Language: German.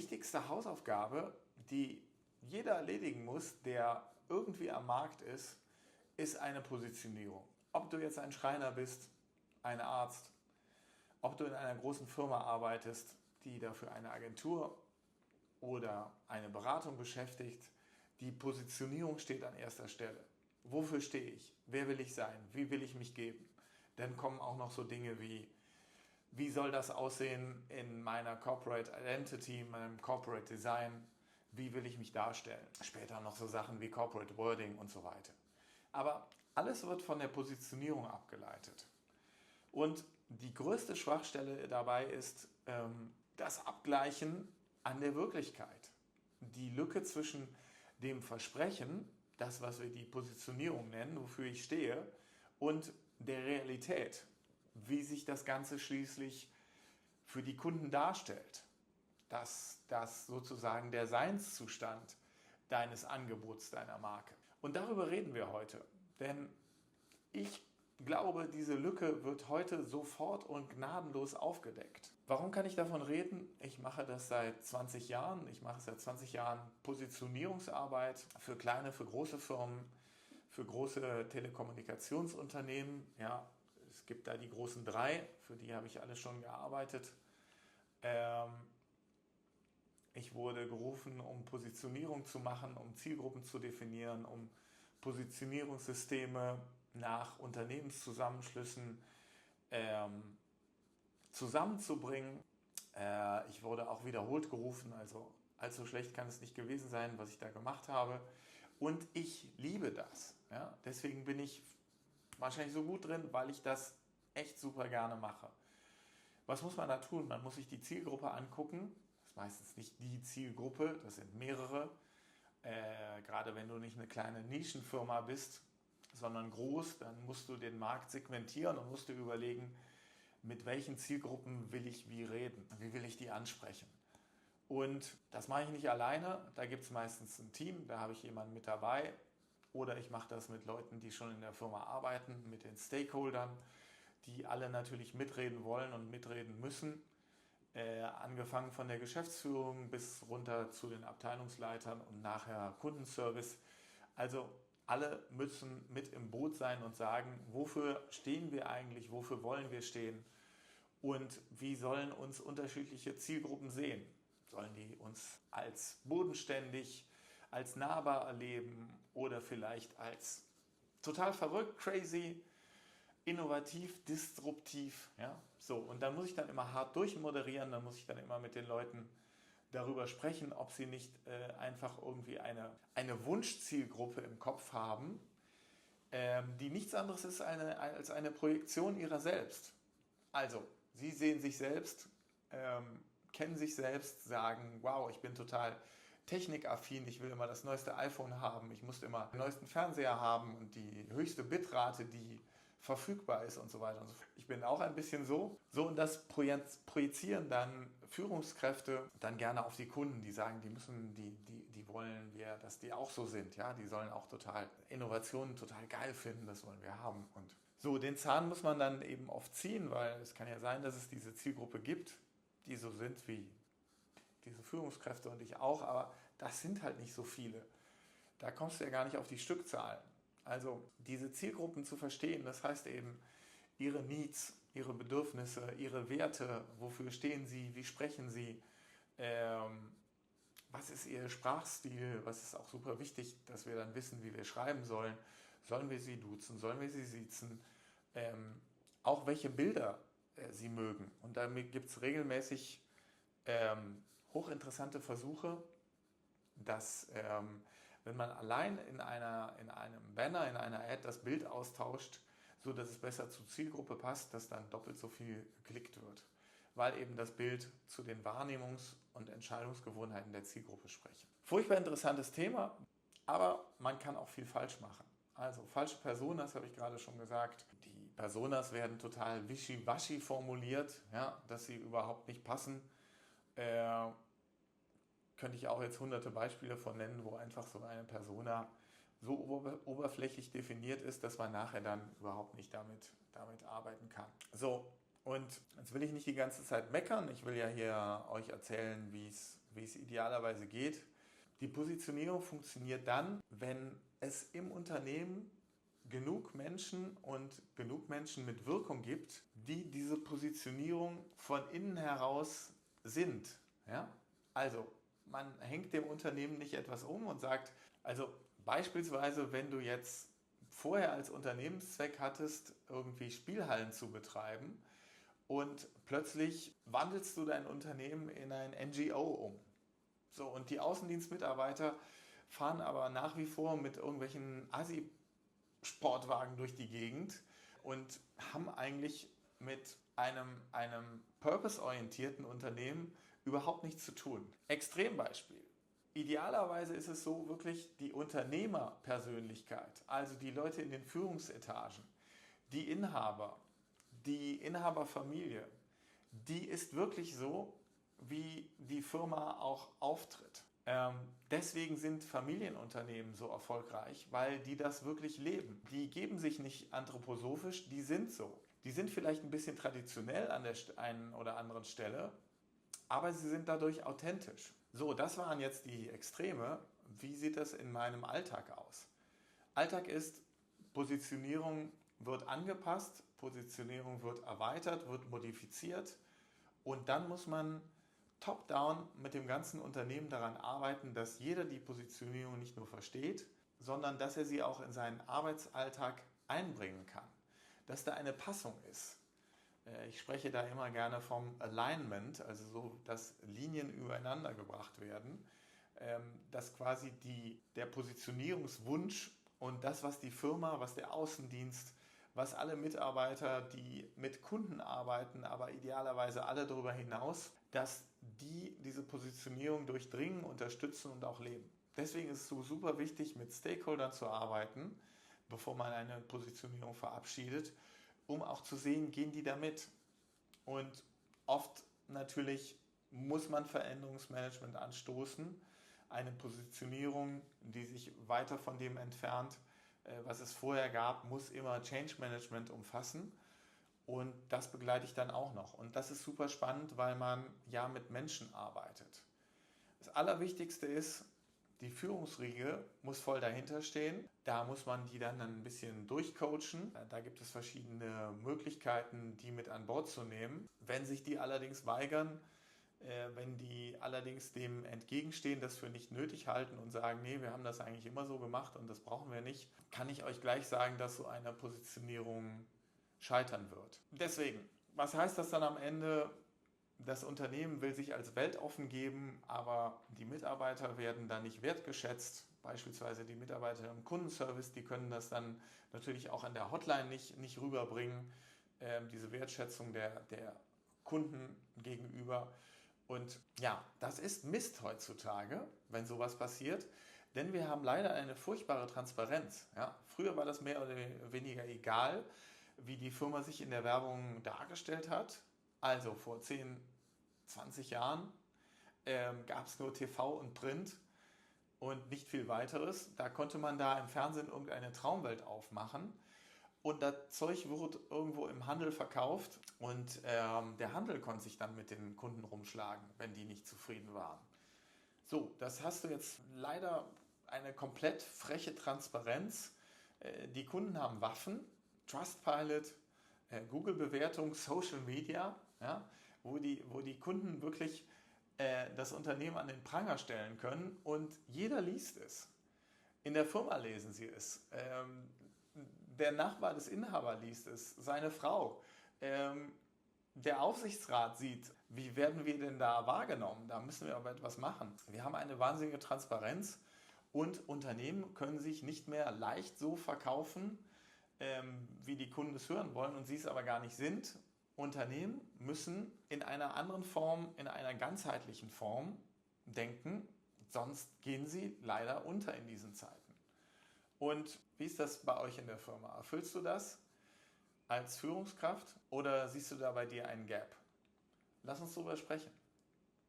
wichtigste Hausaufgabe, die jeder erledigen muss, der irgendwie am Markt ist eine Positionierung. Ob du jetzt ein Schreiner bist, ein Arzt, ob du in einer großen Firma arbeitest, die dafür eine Agentur oder eine Beratung beschäftigt, die Positionierung steht an erster Stelle. Wofür stehe ich? Wer will ich sein? Wie will ich mich geben? Dann kommen auch noch so Dinge wie soll das aussehen in meiner Corporate Identity, in meinem Corporate Design? Wie will ich mich darstellen? Später noch so Sachen wie Corporate Wording und so weiter. Aber alles wird von der Positionierung abgeleitet. Und die größte Schwachstelle dabei ist das Abgleichen an der Wirklichkeit. Die Lücke zwischen dem Versprechen, das, was wir die Positionierung nennen, wofür ich stehe, und der Realität, wie sich das Ganze schließlich für die Kunden darstellt. Dass das sozusagen der Seinszustand deines Angebots, deiner Marke. Und darüber reden wir heute. Denn ich glaube, diese Lücke wird heute sofort und gnadenlos aufgedeckt. Warum kann ich davon reden? Ich mache das seit 20 Jahren. Ich mache seit 20 Jahren Positionierungsarbeit für kleine, für große Firmen, für große Telekommunikationsunternehmen. Ja, es gibt da die großen drei, für die habe ich alle schon gearbeitet. Ich wurde gerufen, um Positionierung zu machen, um Zielgruppen zu definieren, um Positionierungssysteme nach Unternehmenszusammenschlüssen zusammenzubringen. Ich wurde auch wiederholt gerufen, also allzu schlecht kann es nicht gewesen sein, was ich da gemacht habe. Und ich liebe das. Ja? Deswegen bin ich wahrscheinlich so gut drin, weil ich das echt super gerne mache. Was muss man da tun? Man muss sich die Zielgruppe angucken. Das ist meistens nicht die Zielgruppe, das sind mehrere. Gerade wenn du nicht eine kleine Nischenfirma bist, sondern groß, dann musst du den Markt segmentieren und musst dir überlegen, mit welchen Zielgruppen will ich wie reden, wie will ich die ansprechen. Und das mache ich nicht alleine, da gibt es meistens ein Team, da habe ich jemanden mit dabei oder ich mache das mit Leuten, die schon in der Firma arbeiten, mit den Stakeholdern, die alle natürlich mitreden wollen und mitreden müssen. Angefangen von der Geschäftsführung bis runter zu den Abteilungsleitern und nachher Kundenservice. Also alle müssen mit im Boot sein und sagen, wofür stehen wir eigentlich, wofür wollen wir stehen und wie sollen uns unterschiedliche Zielgruppen sehen. Sollen die uns als bodenständig, als nahbar erleben oder vielleicht als total verrückt, crazy, innovativ, disruptiv. Ja? So, und dann muss ich dann immer hart durchmoderieren, dann muss ich dann immer mit den Leuten darüber sprechen, ob sie nicht einfach irgendwie eine Wunschzielgruppe im Kopf haben, die nichts anderes ist als eine Projektion ihrer selbst. Also, sie sehen sich selbst, kennen sich selbst, sagen, wow, ich bin total technikaffin, ich will immer das neueste iPhone haben, ich muss immer den neuesten Fernseher haben und die höchste Bitrate, die verfügbar ist und so weiter und so fort. Ich bin auch ein bisschen so. So, und das projizieren dann Führungskräfte dann gerne auf die Kunden, die sagen, die wollen wir, dass die auch so sind. Ja? Die sollen auch total Innovationen total geil finden, das wollen wir haben. Und so, den Zahn muss man dann eben oft ziehen, weil es kann ja sein, dass es diese Zielgruppe gibt, die so sind wie diese Führungskräfte und ich auch, aber das sind halt nicht so viele. Da kommst du ja gar nicht auf die Stückzahlen. Also diese Zielgruppen zu verstehen, das heißt eben ihre Needs, ihre Bedürfnisse, ihre Werte, wofür stehen sie, wie sprechen sie, was ist ihr Sprachstil, was ist auch super wichtig, dass wir dann wissen, wie wir schreiben sollen. Sollen wir sie duzen, sollen wir sie siezen, auch welche Bilder sie mögen. Und damit gibt es regelmäßig hochinteressante Versuche, dass wenn man allein in einem Banner, in einer Ad das Bild austauscht, so dass es besser zur Zielgruppe passt, dass dann doppelt so viel geklickt wird, weil eben das Bild zu den Wahrnehmungs- und Entscheidungsgewohnheiten der Zielgruppe spricht. Furchtbar interessantes Thema, aber man kann auch viel falsch machen. Also falsche Personas, habe ich gerade schon gesagt. Die Personas werden total wischiwaschi formuliert, ja, dass sie überhaupt nicht passen. Könnte ich auch jetzt hunderte Beispiele von nennen, wo einfach so eine Persona so oberflächlich definiert ist, dass man nachher dann überhaupt nicht damit arbeiten kann. So, und jetzt will ich nicht die ganze Zeit meckern. Ich will ja hier euch erzählen, wie es wie es idealerweise geht. Die Positionierung funktioniert dann, wenn es im Unternehmen genug Menschen und genug Menschen mit Wirkung gibt, die diese Positionierung von innen heraus sind. Ja? Also man hängt dem Unternehmen nicht etwas um und sagt, also beispielsweise, wenn du jetzt vorher als Unternehmenszweck hattest, irgendwie Spielhallen zu betreiben und plötzlich wandelst du dein Unternehmen in ein NGO um. So, und die Außendienstmitarbeiter fahren aber nach wie vor mit irgendwelchen Assi-Sportwagen durch die Gegend und haben eigentlich mit einem purpose-orientierten Unternehmen überhaupt nichts zu tun. Extrembeispiel. Idealerweise ist es so wirklich die Unternehmerpersönlichkeit, also die Leute in den Führungsetagen, die Inhaber, die Inhaberfamilie, die ist wirklich so, wie die Firma auch auftritt. Deswegen sind Familienunternehmen so erfolgreich, weil die das wirklich leben. Die geben sich nicht anthroposophisch, die sind so. Die sind vielleicht ein bisschen traditionell an der einen oder anderen Stelle, aber sie sind dadurch authentisch. So, das waren jetzt die Extreme. Wie sieht das in meinem Alltag aus? Alltag ist, Positionierung wird angepasst, Positionierung wird erweitert, wird modifiziert und dann muss man top-down mit dem ganzen Unternehmen daran arbeiten, dass jeder die Positionierung nicht nur versteht, sondern dass er sie auch in seinen Arbeitsalltag einbringen kann. Dass da eine Passung ist. Ich spreche da immer gerne vom Alignment, also so, dass Linien übereinander gebracht werden, dass quasi der Positionierungswunsch und das, was die Firma, was der Außendienst, was alle Mitarbeiter, die mit Kunden arbeiten, aber idealerweise alle darüber hinaus, dass die diese Positionierung durchdringen, unterstützen und auch leben. Deswegen ist es so super wichtig, mit Stakeholdern zu arbeiten, bevor man eine Positionierung verabschiedet, um auch zu sehen, gehen die da mit. Und oft natürlich muss man Veränderungsmanagement anstoßen, eine Positionierung, die sich weiter von dem entfernt, was es vorher gab, muss immer Change Management umfassen und das begleite ich dann auch noch. Und das ist super spannend, weil man ja mit Menschen arbeitet. Das Allerwichtigste ist, die Führungsriege muss voll dahinter stehen. Da muss man die dann ein bisschen durchcoachen. Da gibt es verschiedene Möglichkeiten, die mit an Bord zu nehmen. Wenn sich die allerdings weigern, wenn die allerdings dem entgegenstehen, das für nicht nötig halten und sagen, nee, wir haben das eigentlich immer so gemacht und das brauchen wir nicht, kann ich euch gleich sagen, dass so eine Positionierung scheitern wird. Deswegen, was heißt das dann am Ende? Das Unternehmen will sich als weltoffen geben, aber die Mitarbeiter werden da nicht wertgeschätzt. Beispielsweise die Mitarbeiter im Kundenservice, die können das dann natürlich auch an der Hotline nicht rüberbringen, diese Wertschätzung der Kunden gegenüber. Und ja, das ist Mist heutzutage, wenn sowas passiert, denn wir haben leider eine furchtbare Transparenz. Ja? Früher war das mehr oder weniger egal, wie die Firma sich in der Werbung dargestellt hat. Also vor 10, 20 Jahren gab es nur TV und Print und nicht viel weiteres. Da konnte man da im Fernsehen irgendeine Traumwelt aufmachen. Und das Zeug wurde irgendwo im Handel verkauft und der Handel konnte sich dann mit den Kunden rumschlagen, wenn die nicht zufrieden waren. So, das hast du jetzt leider eine komplett freche Transparenz. Die Kunden haben Waffen, Trustpilot, Google-Bewertung, Social Media, ja, wo die Kunden wirklich das Unternehmen an den Pranger stellen können und jeder liest es. In der Firma lesen sie es. Der Nachbar des Inhabers liest es, seine Frau. Der Aufsichtsrat sieht, wie werden wir denn da wahrgenommen? Da müssen wir aber etwas machen. Wir haben eine wahnsinnige Transparenz und Unternehmen können sich nicht mehr leicht so verkaufen, wie die Kunden es hören wollen und sie es aber gar nicht sind. Unternehmen müssen in einer anderen Form, in einer ganzheitlichen Form denken, sonst gehen sie leider unter in diesen Zeiten. Und wie ist das bei euch in der Firma? Erfüllst du das als Führungskraft oder siehst du da bei dir einen Gap? Lass uns darüber sprechen.